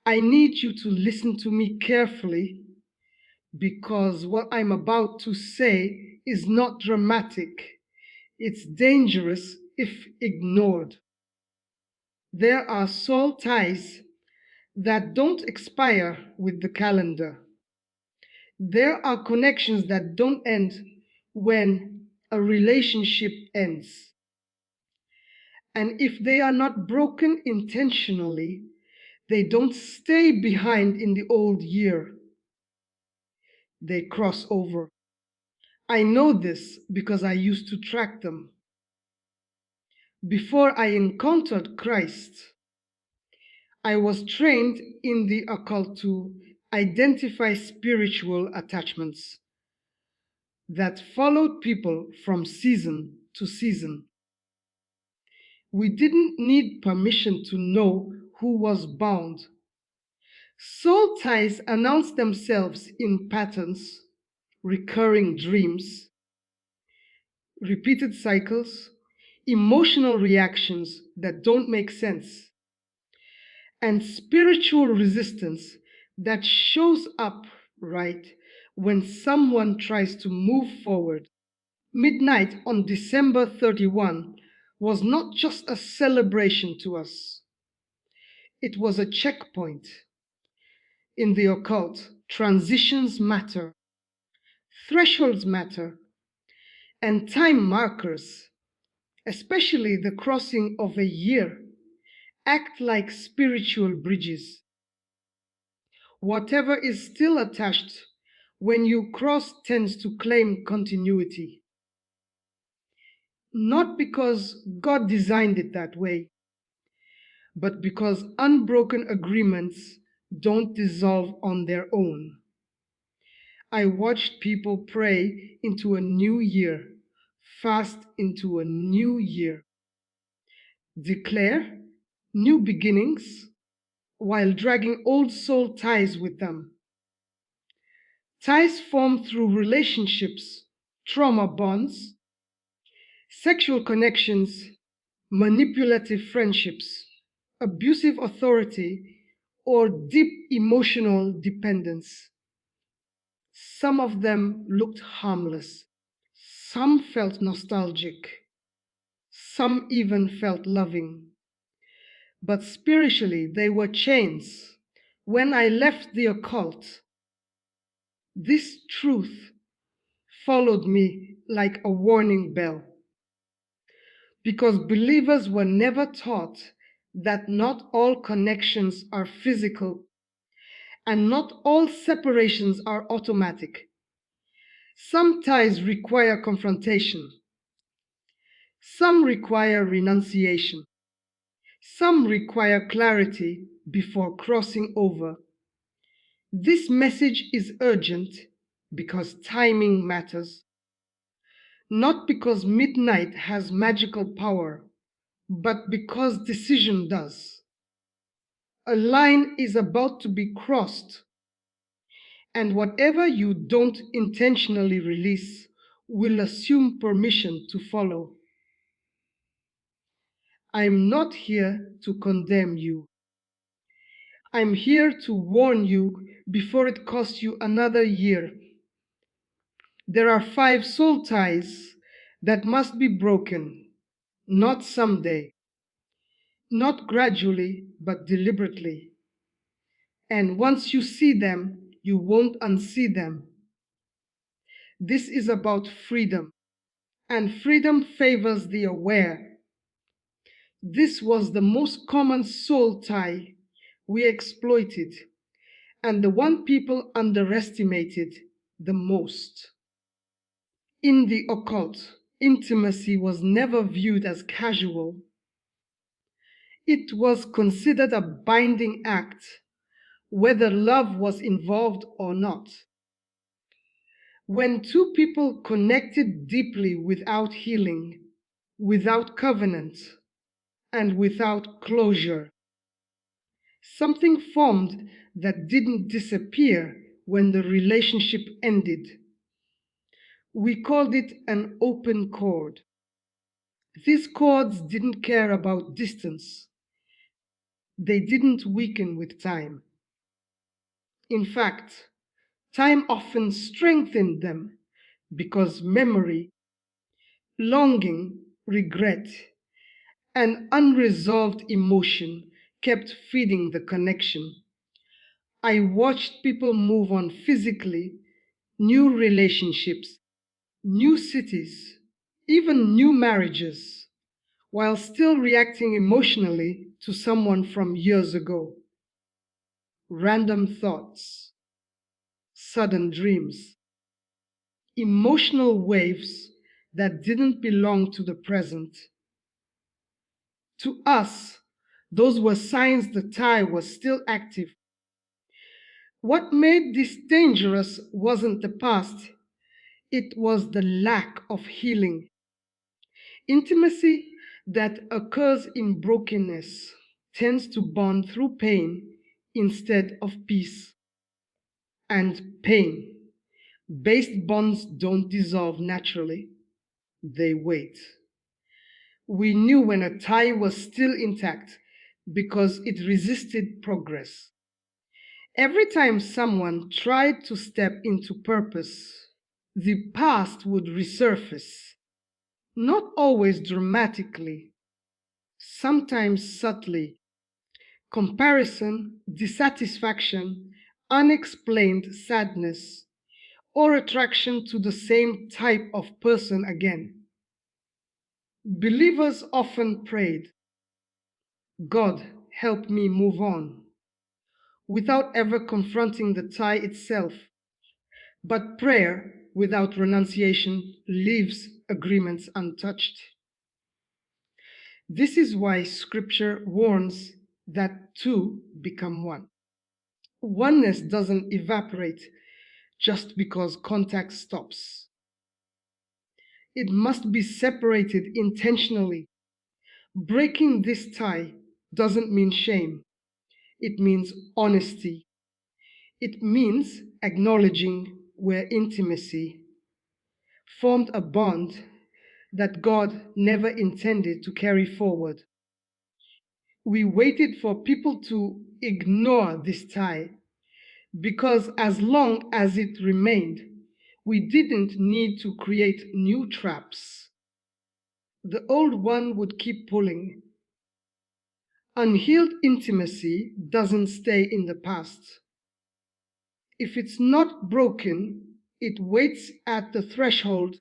I need you to listen to me carefully because what I'm about to say is not dramatic. It's dangerous if ignored. There are soul ties that don't expire with the calendar. There are connections that don't end when a relationship ends. And if they are not broken intentionally, they don't stay behind in the old year. They cross over. I know this because I used to track them. Before I encountered Christ, I was trained in the occult to identify spiritual attachments that followed people from season to season. We didn't need permission to know who was bound. Soul ties announce themselves in patterns, recurring dreams, repeated cycles, emotional reactions that don't make sense, and spiritual resistance that shows up right when someone tries to move forward. Midnight on December 31 was not just a celebration to us, it was a checkpoint. In the occult, transitions matter, thresholds matter, and time markers, especially the crossing of a year, act like spiritual bridges. Whatever is still attached when you cross tends to claim continuity. Not because God designed it that way, but because unbroken agreements don't dissolve on their own. I watched people pray into a new year, fast into a new year, declare new beginnings while dragging old soul ties with them. Ties formed through relationships, trauma bonds, sexual connections, manipulative friendships, abusive authority, or deep emotional dependence. Some of them looked harmless. Some felt nostalgic. Some even felt loving. But spiritually, they were chains. When I left the occult, this truth followed me like a warning bell. Because believers were never taught that not all connections are physical and not all separations are automatic. Some ties require confrontation. Some require renunciation. Some require clarity before crossing over. This message is urgent because timing matters, not because midnight has magical power, but because decision does. A line is about to be crossed, and whatever you don't intentionally release will assume permission to follow. I'm not here to condemn you. I'm here to warn you before it costs you another year. There are 5 soul ties that must be broken, not someday, not gradually, but deliberately. And once you see them, you won't unsee them. This is about freedom, and freedom favors the aware. This was the most common soul tie we exploited, and the one people underestimated the most. In the occult, intimacy was never viewed as casual. It was considered a binding act, whether love was involved or not. When two people connected deeply without healing, without covenant, and without closure, something formed that didn't disappear when the relationship ended. We called it an open cord. These cords didn't care about distance. They didn't weaken with time. In fact, time often strengthened them because memory, longing, regret, and unresolved emotion kept feeding the connection. I watched people move on physically, new relationships, new cities, even new marriages, while still reacting emotionally to someone from years ago. Random thoughts, sudden dreams, emotional waves that didn't belong to the present. To us, those were signs the tie was still active. What made this dangerous wasn't the past, it was the lack of healing. Intimacy that occurs in brokenness tends to bond through pain instead of peace. And pain based bonds don't dissolve naturally, they wait. We knew when a tie was still intact because it resisted progress. Every time someone tried to step into purpose, the past would resurface, not always dramatically, sometimes subtly. Comparison, dissatisfaction, unexplained sadness, or attraction to the same type of person again. Believers often prayed, God, help me move on, without ever confronting the tie itself. But prayer without renunciation leaves agreements untouched. This is why Scripture warns that two become one. Oneness doesn't evaporate just because contact stops. It must be separated intentionally. Breaking this tie doesn't mean shame, it means honesty. It means acknowledging where intimacy formed a bond that God never intended to carry forward. We waited for people to ignore this tie because as long as it remained, we didn't need to create new traps. The old one would keep pulling. Unhealed intimacy doesn't stay in the past. If it's not broken, it waits at the threshold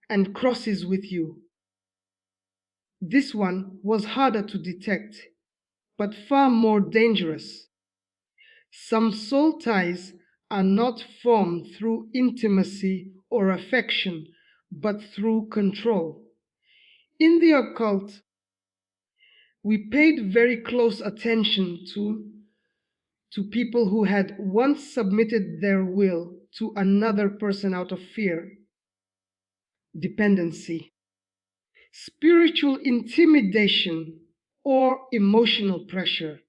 and crosses with you. This one was harder to detect, but far more dangerous. Some soul ties are not formed through intimacy or affection, but through control. In the occult, we paid very close attention to people who had once submitted their will to another person out of fear, dependency, spiritual intimidation, or emotional pressure.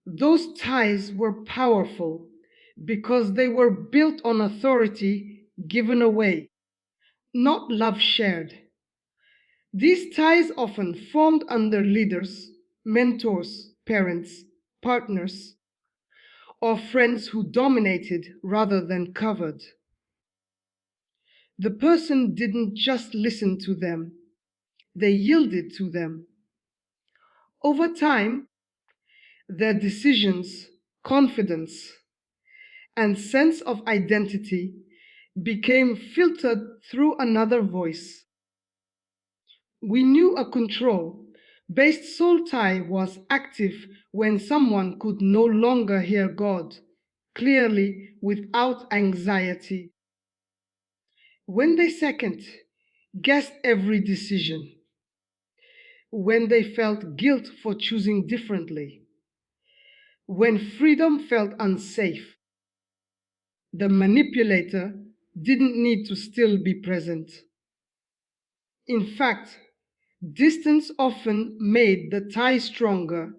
Those ties were powerful because they were built on authority given away, not love shared. These ties often formed under leaders, mentors, parents, partners, or friends who dominated rather than covered. The person didn't just listen to them, they yielded to them. Over time, their decisions, confidence, and sense of identity became filtered through another voice. We knew a control based soul tie was active when someone could no longer hear God clearly without anxiety. When they second guessed every decision, when they felt guilt for choosing differently, when freedom felt unsafe, the manipulator didn't need to still be present. In fact, distance often made the tie stronger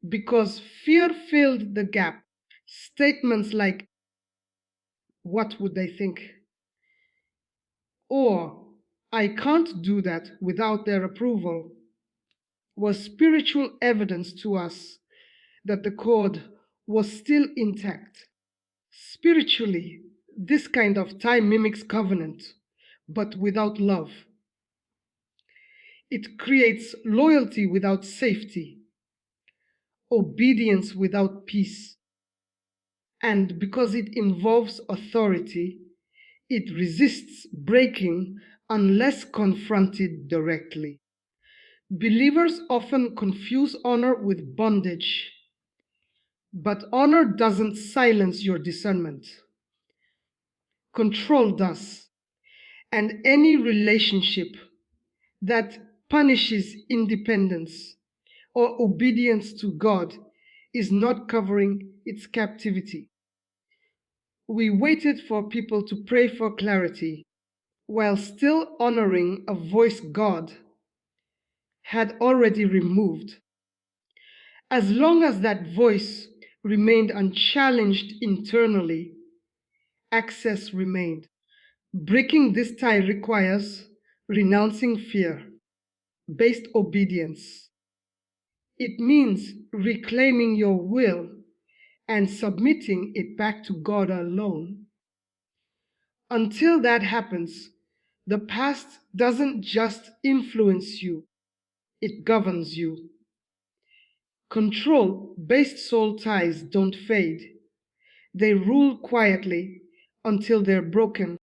because fear filled the gap. Statements like, what would they think? Or, I can't do that without their approval, was spiritual evidence to us that the cord was still intact. Spiritually, this kind of tie mimics covenant, but without love. It creates loyalty without safety, obedience without peace. And because it involves authority, it resists breaking unless confronted directly. Believers often confuse honor with bondage, but honor doesn't silence your discernment. Control does. And any relationship that punishes independence or obedience to God is not covering its captivity. We waited for people to pray for clarity while still honoring a voice God had already removed. As long as that voice remained unchallenged internally, access remained. Breaking this tie requires renouncing fear based obedience. It means reclaiming your will and submitting it back to God alone. Until that happens, the past doesn't just influence you, it governs you. Control based soul ties don't fade, they rule quietly until they're broken.